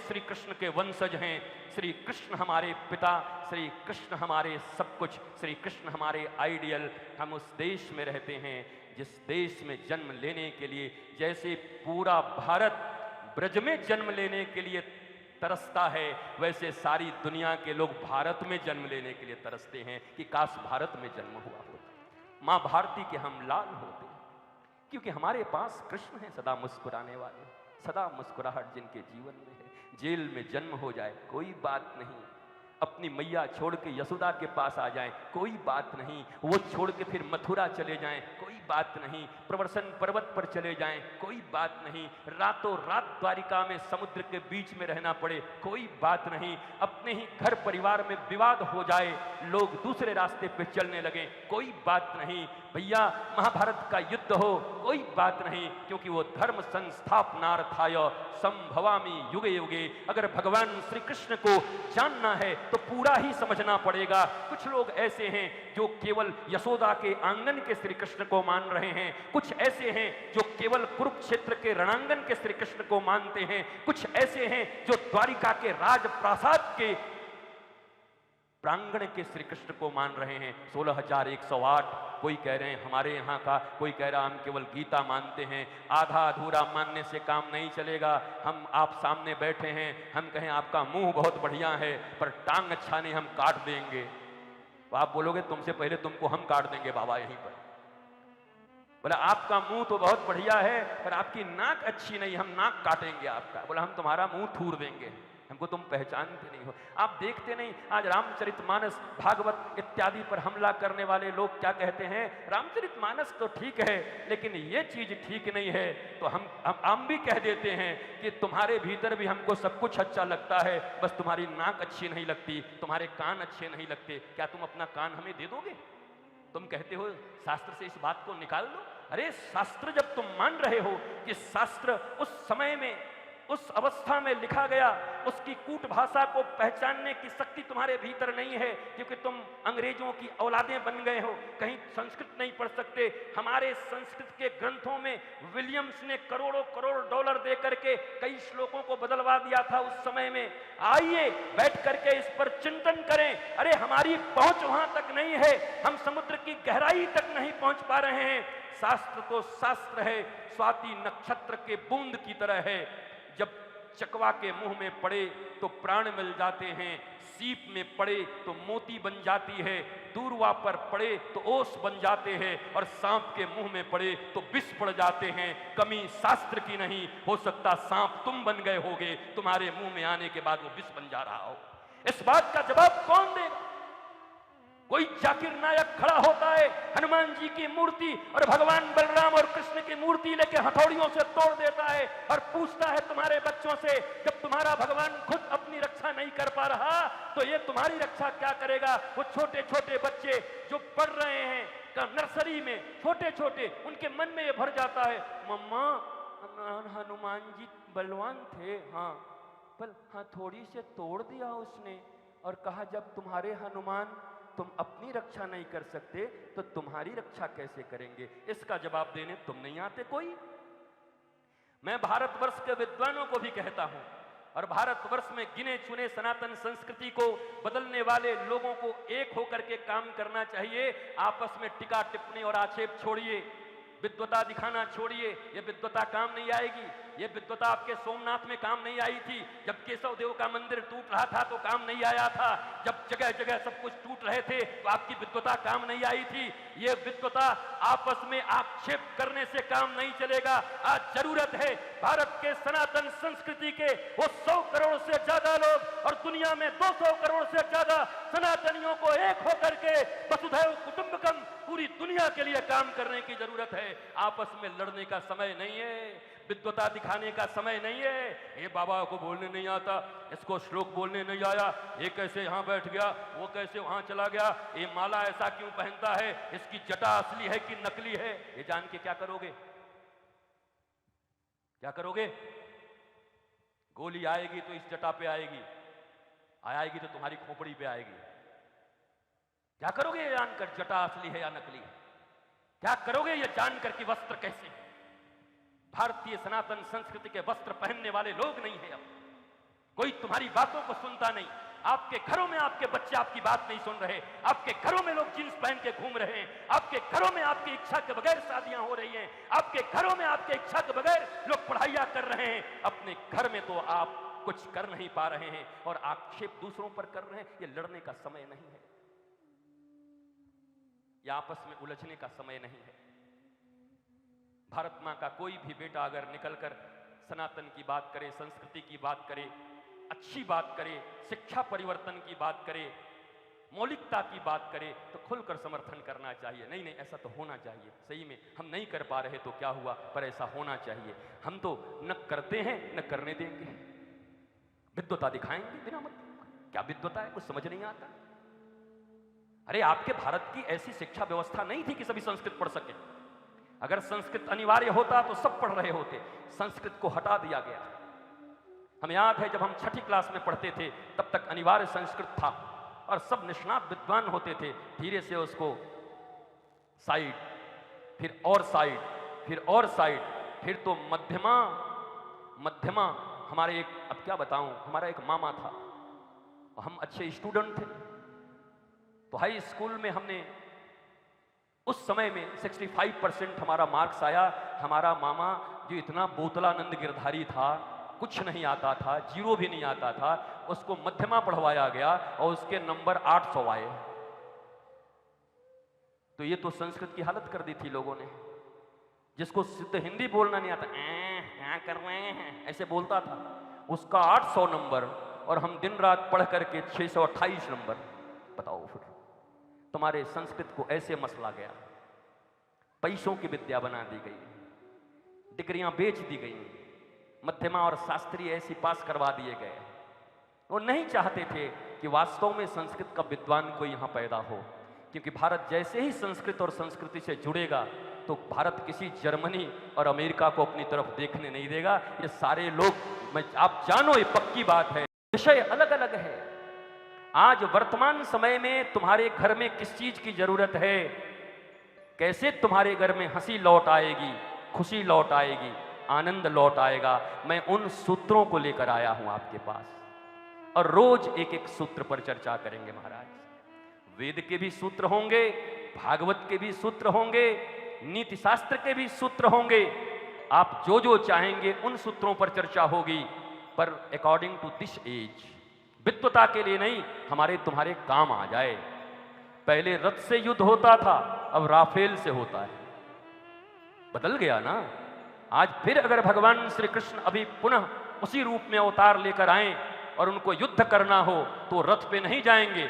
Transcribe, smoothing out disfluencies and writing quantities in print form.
श्री कृष्ण के वंशज हैं, श्री कृष्ण हमारे पिता, श्री कृष्ण हमारे सब कुछ, श्री कृष्ण हमारे आइडियल। हम उस देश में रहते हैं जिस देश में जन्म लेने के लिए, जैसे पूरा भारत ब्रज में जन्म लेने के लिए तरसता है, वैसे सारी दुनिया के लोग भारत में जन्म लेने के लिए तरसते हैं कि काश भारत में जन्म हुआ होता, माँ भारती के हम लाल होते, क्योंकि हमारे पास कृष्ण है सदा मुस्कुराने वाले, सदा मुस्कुराहट जिनके जीवन में है। जेल में जन्म हो जाए कोई बात नहीं, अपनी मैया छोड़ के यशोदा के पास आ जाएं कोई बात नहीं, वो छोड़ के फिर मथुरा चले जाएं कोई बात नहीं, प्रवर्सन पर्वत पर चले जाएं कोई बात नहीं, रातों रात द्वारिका में समुद्र के बीच में रहना पड़े कोई बात नहीं, अपने ही घर परिवार में विवाद हो जाए, लोग दूसरे रास्ते पे चलने लगे कोई बात नहीं, भैया महाभारत का युद्ध हो कोई बात नहीं, क्योंकि वो धर्म संस्थापनार्थाय संभवामि युगे युगे। अगर भगवान श्री कृष्ण को जानना है तो पूरा ही समझना पड़ेगा। कुछ लोग ऐसे हैं जो केवल यशोदा के आंगन के श्री कृष्ण को मान रहे हैं, कुछ ऐसे हैं जो केवल कुरुक्षेत्र के रणांगन के श्री कृष्ण को मानते हैं, कुछ ऐसे हैं जो द्वारिका के राजप्रासाद के प्रांगण के श्री कृष्ण को मान रहे हैं। 16,108 कोई कह रहे हैं हमारे यहाँ का, कोई कह रहा हम केवल गीता मानते हैं। आधा अधूरा मानने से काम नहीं चलेगा। हम आप सामने बैठे हैं, हम कहें आपका मुंह बहुत बढ़िया है पर टांग अच्छा नहीं, हम काट देंगे, तो आप बोलोगे तुमसे पहले तुमको हम काट देंगे बाबा यहीं पर। बोला आपका मुंह तो बहुत बढ़िया है पर आपकी नाक अच्छी नहीं, हम नाक काटेंगे आपका। बोला हम तुम्हारा मुंह थूर देंगे, हमको तुम पहचानते नहीं हो। आप देखते नहीं आज रामचरितमानस भागवत इत्यादि पर हमला करने वाले लोग क्या कहते हैं, रामचरितमानस तो ठीक है लेकिन ये चीज ठीक नहीं है। तो हम भी कह देते हैं कि तुम्हारे भीतर भी हमको सब कुछ अच्छा लगता है, बस तुम्हारी नाक अच्छी नहीं लगती, तुम्हारे कान अच्छे नहीं लगते, क्या तुम अपना कान हमें दे दोगे? तुम कहते हो शास्त्र से इस बात को निकाल दो। अरे शास्त्र जब तुम मान रहे हो कि शास्त्र उस समय में उस अवस्था में लिखा गया, उसकी कूट भाषा को पहचानने की शक्ति तुम्हारे भीतर नहीं है क्योंकि तुम अंग्रेजों की औलादें बन गए हो, कहीं संस्कृत नहीं पढ़ सकते। हमारे संस्कृत के ग्रंथों में विलियम्स ने करोड़ों करोड़ डॉलर दे करके कई श्लोकों को बदलवा दिया था उस समय में। आइए बैठ करके इस पर चिंतन करें। अरे हमारी पहुंच वहां तक नहीं है, हम समुद्र की गहराई तक नहीं पहुंच पा रहे हैं। शास्त्र तो शास्त्र है, स्वाति नक्षत्र के बूंद की तरह है, जब चकवा के मुंह में पड़े तो प्राण मिल जाते हैं, सीप में पड़े तो मोती बन जाती है, दूरवा पर पड़े तो ओस बन जाते हैं और सांप के मुंह में पड़े तो विष पड़ जाते हैं। कमी शास्त्र की नहीं, हो सकता सांप तुम बन गए होगे, तुम्हारे मुंह में आने के बाद वो विष बन जा रहा हो। इस बात का जवाब कौन देगा? कोई जाकिर नायक खड़ा होता है हनुमान जी की मूर्ति और भगवान बलराम और कृष्ण की मूर्ति लेके हथौड़ियों से तोड़ देता है और पूछता है तुम्हारे बच्चों से, जब तुम्हारा भगवान खुद अपनी रक्षा नहीं कर पा रहा तो ये तुम्हारी रक्षा क्या करेगा? वो छोटे छोटे बच्चे जो पढ़ रहे हैं नर्सरी में, छोटे छोटे, उनके मन में ये भर जाता है, मम्मा हनुमान जी बलवान थे, हाँ पर हथौड़ी से तोड़ दिया उसने और कहा जब तुम्हारे हनुमान तुम अपनी रक्षा नहीं कर सकते तो तुम्हारी रक्षा कैसे करेंगे? इसका जवाब देने तुम नहीं आते कोई। मैं भारतवर्ष के विद्वानों को भी कहता हूं और भारतवर्ष में गिने चुने सनातन संस्कृति को बदलने वाले लोगों को एक होकर के काम करना चाहिए। आपस में टिका टिप्पणी और आक्षेप छोड़िए, विद्वता दिखाना छोड़िए। ये विद्वता काम नहीं आएगी। ये विद्वता आपके सोमनाथ में काम नहीं आई थी, जब केशव देव का मंदिर टूट रहा था तो काम नहीं आया था, जब जगह जगह सब कुछ टूट रहे थे तो आपकी विद्वता काम नहीं आई थी। ये विद्वता आपस में आक्षेप करने से काम नहीं चलेगा। आज जरूरत है भारत के सनातन संस्कृति के वो 100 करोड़ से ज्यादा लोग और दुनिया में 200 करोड़ से ज्यादा सनातनियों को एक होकर के वसुधैव कुटुंबकम पूरी दुनिया के लिए काम करने की जरूरत है। आपस में लड़ने का समय नहीं है, विद्वता दिखाने का समय नहीं है। ये बाबा को बोलने नहीं आता, इसको श्लोक बोलने नहीं आया, ये कैसे यहाँ बैठ गया, वो कैसे वहां चला गया, ये माला ऐसा क्यों पहनता है, इसकी जटा असली है कि नकली है, ये जान के क्या करोगे? क्या करोगे? गोली आएगी तो इस जटा पे आएगी, आएगी तो तुम्हारी खोपड़ी पे आएगी। क्या करोगे ये जानकर जटा असली है या नकली है? क्या करोगे ये जानकर कि वस्त्र कैसे है? भारतीय सनातन संस्कृति के वस्त्र पहनने वाले लोग नहीं है। अब कोई तुम्हारी बातों को सुनता नहीं। आपके घरों में आपके बच्चे आपकी बात नहीं सुन रहे, आपके घरों में लोग जींस पहन के घूम रहे हैं, आपके घरों में आपकी इच्छा के बगैर शादियां हो रही हैं, आपके घरों में आपके इच्छा के बगैर लोग पढ़ाइयां कर रहे हैं। अपने घर में तो आप कुछ कर नहीं पा रहे हैं और आक्षेप दूसरों पर कर रहे हैं। ये लड़ने का समय नहीं है, ये आपस में उलझने का समय नहीं है। भारत मां का कोई भी बेटा अगर निकलकर सनातन की बात करे, संस्कृति की बात करे, अच्छी बात करे, शिक्षा परिवर्तन की बात करे, मौलिकता की बात करे, तो खुलकर समर्थन करना चाहिए। नहीं नहीं, ऐसा तो होना चाहिए। सही में हम नहीं कर पा रहे तो क्या हुआ, पर ऐसा होना चाहिए। हम तो न करते हैं न करने देंगे, विद्वता दिखाएंगे बिना मतलब। क्या विद्वता है, कुछ समझ नहीं आता। अरे आपके भारत की ऐसी शिक्षा व्यवस्था नहीं थी कि सभी संस्कृत पढ़ सके। अगर संस्कृत अनिवार्य होता तो सब पढ़ रहे होते। संस्कृत को हटा दिया गया। हमें याद है जब हम छठी क्लास में पढ़ते थे तब तक अनिवार्य संस्कृत था और सब निष्णात विद्वान होते थे। धीरे से उसको साइड, फिर और साइड, फिर और साइड, फिर तो मध्यमा हमारे एक, अब क्या बताऊं, हमारा एक मामा था, हम अच्छे स्टूडेंट थे तो हाई स्कूल में हमने उस समय में 65% हमारा मार्क्स आया। हमारा मामा जो इतना बोतलानंद गिरधारी था, कुछ नहीं आता था, जीरो भी नहीं आता था, उसको मध्यमा पढ़वाया गया और उसके नंबर 800 आए। तो ये तो संस्कृत की हालत कर दी थी लोगों ने। जिसको सिद्ध हिंदी बोलना नहीं आता, क्या कर रहे हैं ऐसे बोलता था, उसका 800 नंबर और हम दिन रात पढ़ करके 628 नंबर। बताओ फिर तुम्हारे संस्कृत को ऐसे मसला गया, पैसों की विद्या बना दी गई, डिग्रियां बेच दी गई, मध्यमा और शास्त्री ऐसी पास करवा दिए गए। वो नहीं चाहते थे कि वास्तव में संस्कृत का विद्वान कोई यहाँ पैदा हो, क्योंकि भारत जैसे ही संस्कृत और संस्कृति से जुड़ेगा तो भारत किसी जर्मनी और अमेरिका को अपनी तरफ देखने नहीं देगा। ये सारे लोग, आप जानो, ये पक्की बात है। विषय अलग अलग है। आज वर्तमान समय में तुम्हारे घर में किस चीज की जरूरत है, कैसे तुम्हारे घर में हंसी लौट आएगी, खुशी लौट आएगी, आनंद लौट आएगा, मैं उन सूत्रों को लेकर आया हूं आपके पास। और रोज एक एक सूत्र पर चर्चा करेंगे महाराज। वेद के भी सूत्र होंगे, भागवत के भी सूत्र होंगे, नीति शास्त्र के भी सूत्र होंगे। आप जो जो चाहेंगे उन सूत्रों पर चर्चा होगी, पर अकॉर्डिंग टू दिस एज, विद्वता के लिए नहीं, हमारे तुम्हारे काम आ जाए। पहले रथ से युद्ध होता था, अब राफेल से होता है। बदल गया ना। आज फिर अगर भगवान श्री कृष्ण अभी पुनः उसी रूप में अवतार लेकर आए और उनको युद्ध करना हो तो रथ पे नहीं जाएंगे,